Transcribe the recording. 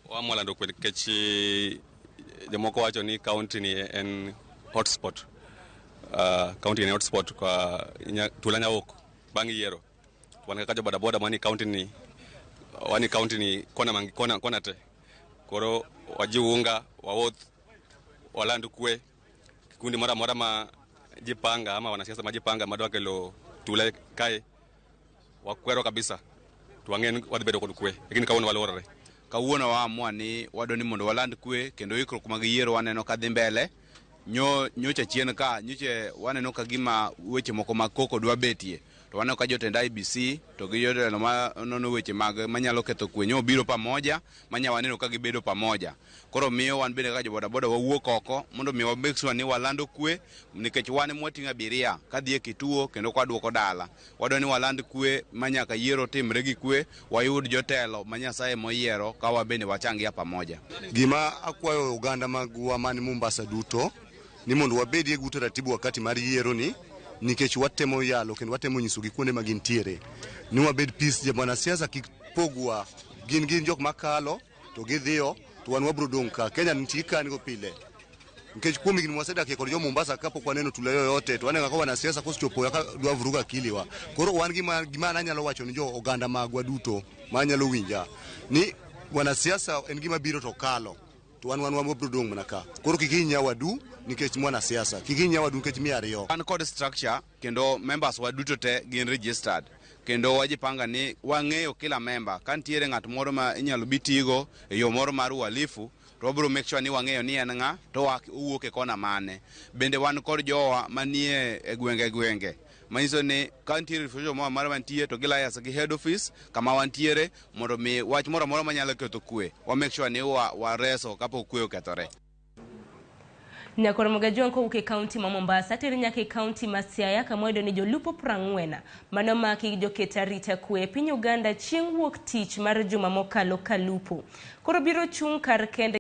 Wamolando kwe kechi jomoko wacho ni county ni en hotspot. County ni hotspot kwa tula Nyawok bang' yiero. Wan kaka jo bodaboda mani county ni kona te. Koro wajiunga Wuoth waland kwe kikundi mora ma jipanga ama wanasiasa majipanga madwa kelo tula kae wakwero kabisa tuangen wadbedo kod kwe lakini kawuono walorore. Kawuono waamua ni wadoni mondo waland kwe kendo ikruok mag yiero waneno ka dhi mbele. Nyocha chien ka nyoche waneno ka gima weche moko mag koko dwa betie to waneno ka jotend IBC to gi jotelo ma nono weche mag manyalo ketho kwe nyo biro pamoja manya waneno ka gibedo pamoja. Koro miyo wan bende ka jo bodaboda wawuok oko mondo mi make sure ni walando kwe nikech wan mwatinga abiria ka dhi e kituo kendo kwa duoko dala. Wadoni waland kwe manya ka yiero timre gi kwe wayud jotelo manya saye moyiero ka wabende wachangia pamoja. Gima akwayo oganda magwa mani Mombasa duto ni mondo wabedie gi utaratibu wakati mar yiero ni nikech watemo yalo kendo watemo nyiso gi kuonde magintiere ni wabed peace je bwana siasa kipogwa gin jok makalo to gidhiyo to wan wabro dong' ka Kenya nitie kan go pile nikech kuom gin wasedak kod jo Mombasa kapok waneno tula yoyote to waneno ka wana siasa kosechopo ya dwa vuruga kiliwa. Koro wan gima anyalo wacho ni jo oganda magwa duto manyalo winja ni wana siasa en gima biro to kalo to wan wabro dong' mana ka. Koro kikinya wadu nikech mwana siasa kikinya wadu nikech mi ariyo an code structure kendo members waduto te gin registered kendo wajipanga ni wang'eyo kila member kantiere ng'at moro ma inyalo bitigo e yo moro mar uhalifu to wabro make sure ni wang'eyo ni en ng'a to owuok e kona mane. Bende wan kod jowa manie e gwenge manyiso ni kantiere refusal moro mar mantie to gilayas gi head office kama wantiere mondo mi wach moro manyalo ketho kwe wa make sure ni wareso kapok kwe okethore. Nyakoro Ramogi kowuok kaunti ma Mombasa tere nyaka kaunti ma Siaya kamwedo ni jolupo 40 manomaki joketa rita kwe piny Uganda chieng' wuok tich mar juma mokalo kalupo. Koro biro chung' kar kende